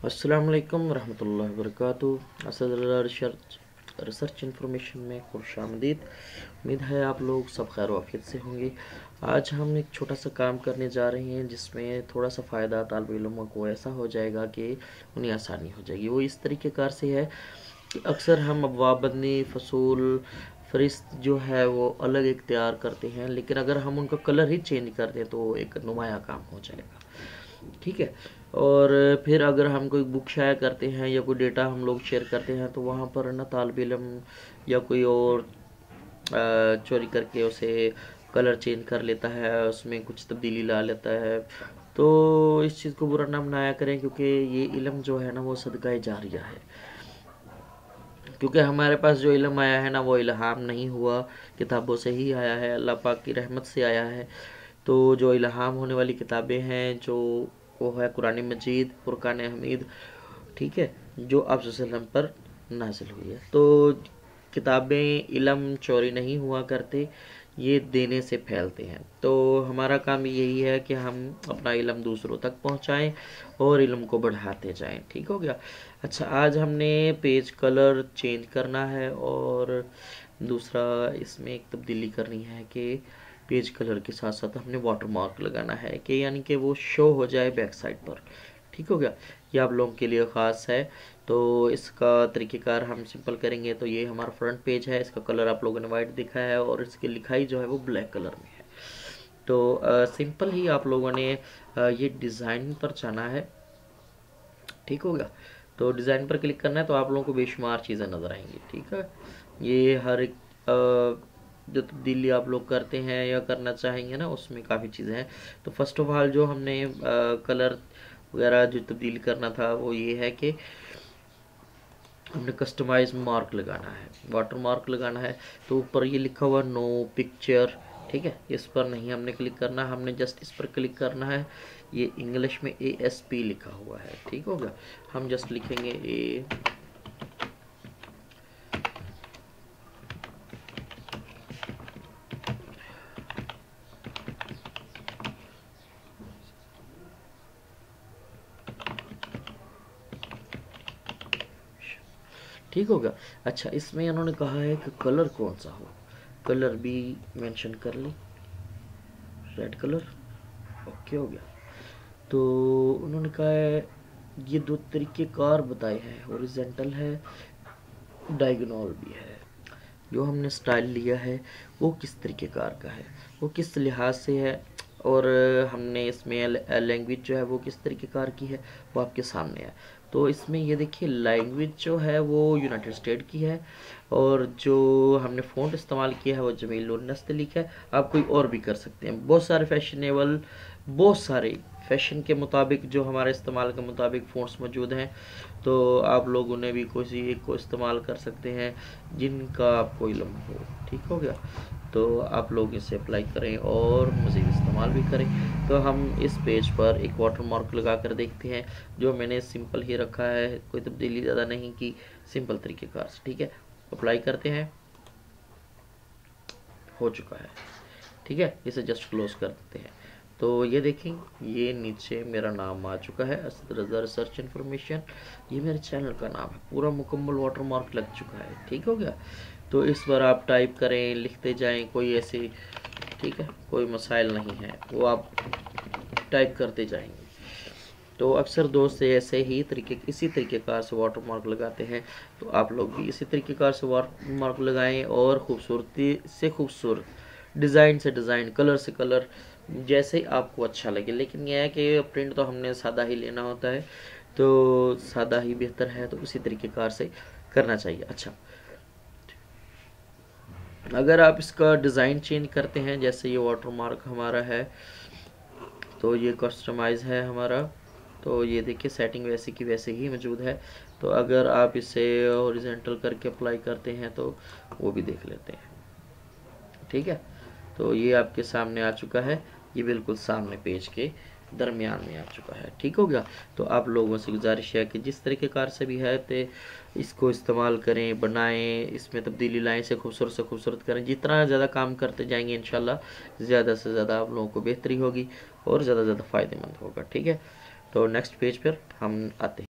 अस्सलाम वालेकुम रहमतुल्लाहि व बरकातुहू। असद रिसर्च इन्फॉर्मेशन में खुशामदीद। उम्मीद है आप लोग सब खैर वाफियत से होंगे। आज हम एक छोटा सा काम करने जा रहे हैं जिसमें थोड़ा सा फ़ायदा तालिब इल्मों को ऐसा हो जाएगा कि उन्हें आसानी हो जाएगी। वो इस तरीक़ेकार से है कि अक्सर हम अबवाबंदी फ़सूल फ़रिस्त जो है वो अलग इख्तियार करते हैं, लेकिन अगर हम उनका कलर ही चेंज कर दें तो एक नुमाया काम हो जाएगा। ठीक है। और फिर अगर हम कोई बुक शाया करते हैं या कोई डेटा हम लोग शेयर करते हैं तो वहाँ पर ना तालिब इल्म या कोई और चोरी करके उसे कलर चेंज कर लेता है, उसमें कुछ तब्दीली ला लेता है। तो इस चीज़ को बुरा ना मनाया करें, क्योंकि ये इल्म जो है ना वो सदका जारिया है। क्योंकि हमारे पास जो इल्म आया है ना वो इल्हाम नहीं हुआ, किताबों से ही आया है, अल्लाह पाक की रहमत से आया है। तो जो इल्हाम होने वाली किताबें हैं जो वो है कुरान मजीद, फुरकान हमीद, ठीक है, जो आप वसल्लम पर नाजिल हुई है। तो किताबें इल्म चोरी नहीं हुआ करते, ये देने से फैलते हैं। तो हमारा काम यही है कि हम अपना इल्म दूसरों तक पहुंचाएं और इल्म को बढ़ाते जाएं। ठीक हो गया। अच्छा, आज हमने पेज कलर चेंज करना है और दूसरा इसमें एक तब्दीली करनी है कि पेज कलर के साथ साथ हमने वाटर मार्क लगाना है कि यानी कि वो शो हो जाए बैक साइड पर। ठीक हो गया। ये आप लोगों के लिए ख़ास है। तो इसका तरीक़ेकार हम सिंपल करेंगे। तो ये हमारा फ्रंट पेज है, इसका कलर आप लोगों ने वाइट दिखा है और इसकी लिखाई जो है वो ब्लैक कलर में है। तो सिंपल ही आप लोगों ने ये डिज़ाइन पर जाना है। ठीक हो गया। तो डिज़ाइन पर क्लिक करना है तो आप लोगों को बेशुमार चीज़ें नज़र आएंगी। ठीक है। ये हर एक जो तब्दीली आप लोग करते हैं या करना चाहेंगे ना उसमें काफ़ी चीज़ें हैं। तो फर्स्ट ऑफ ऑल जो हमने कलर वगैरह जो तब्दील करना था वो ये है कि हमने कस्टमाइज मार्क लगाना है, वाटर मार्क लगाना है। तो ऊपर ये लिखा हुआ नो पिक्चर, ठीक है, इस पर नहीं हमने क्लिक करना, हमने जस्ट इस पर क्लिक करना है। ये इंग्लिश में ASP लिखा हुआ है। ठीक हो गया। हम जस्ट लिखेंगे ए ठीक हो गया। अच्छा, इसमें इन्होंने कहा है कि कलर कौन सा हो, कलर भी मेंशन कर ली, रेड कलर। ओके हो गया। तो उन्होंने कहा है ये दो तरीके कार बताए हैं, हॉरिजॉन्टल है, डायगोनल भी है। जो हमने स्टाइल लिया है वो किस तरीके कार का है, वो किस लिहाज से है, और हमने इसमें लैंग्वेज जो है वो किस तरीके कार की है वो आपके सामने है। तो इसमें ये देखिए लैंग्वेज जो है वो यूनाइटेड स्टेट की है और जो हमने फ़ॉन्ट इस्तेमाल किया है वो जमील नस्तलीक है। आप कोई और भी कर सकते हैं। बहुत सारे फैशनेबल, बहुत सारे फैशन के मुताबिक जो हमारे इस्तेमाल के मुताबिक फ़ॉन्ट्स मौजूद हैं। तो आप लोग उन्हें भी किसी एक को इस्तेमाल कर सकते हैं जिनका आपको इल्म हो। ठीक हो गया। तो आप लोग इसे अप्लाई करें और मज़ीद इस्तेमाल भी करें। तो हम इस पेज पर एक वाटर मार्क लगा कर देखते हैं, जो मैंने सिंपल ही रखा है, कोई तब्दीली ज़्यादा नहीं की, सिंपल तरीक़ेकार से। ठीक है, अप्लाई करते हैं, हो चुका है। ठीक है, इसे जस्ट क्लोज कर देते हैं। तो ये देखें, ये नीचे मेरा नाम आ चुका है, असद रज़ा रिसर्च इन्फॉर्मेशन। ये मेरे चैनल का नाम है, पूरा मुकम्मल वाटर मार्क लग चुका है। ठीक हो गया। तो इस पर आप टाइप करें, लिखते जाएं, कोई ऐसी, ठीक है, कोई मसाइल नहीं है, वो आप टाइप करते जाएंगे। तो अक्सर दोस्त ऐसे ही इसी तरीक़ेकार से वाटर मार्क लगाते हैं। तो आप लोग भी इसी तरीक़ेकार से वाटर मार्क लगाएं और ख़ूबसूरती से खूबसूरत, डिज़ाइन से डिज़ाइन, कलर से कलर, जैसे आपको अच्छा लगे। लेकिन यह है कि प्रिंट तो हमने सादा ही लेना होता है, तो सादा ही बेहतर है, तो इसी तरीक़ेकार से करना चाहिए। अच्छा, अगर आप इसका डिज़ाइन चेंज करते हैं, जैसे ये वाटर मार्क हमारा है तो ये कस्टमाइज़ है हमारा, तो ये देखिए सेटिंग वैसे की वैसे ही मौजूद है। तो अगर आप इसे हॉरिजॉन्टल करके अप्लाई करते हैं तो वो भी देख लेते हैं। ठीक है। तो ये आपके सामने आ चुका है, ये बिल्कुल सामने पेज के दरमियान में आ चुका है। ठीक हो गया। तो आप लोगों से गुजारिश है कि जिस तरीक़ेकार से भी है तो इसको इस्तेमाल करें, बनाएं, इसमें तब्दीली लाएं, इसे खूबसूरत से खूबसूरत करें। जितना ज़्यादा काम करते जाएंगे इंशाल्लाह ज़्यादा से ज़्यादा आप लोगों को बेहतरी होगी और ज़्यादा से ज़्यादा फ़ायदेमंद होगा। ठीक है। तो नेक्स्ट पेज पर हम आते हैं।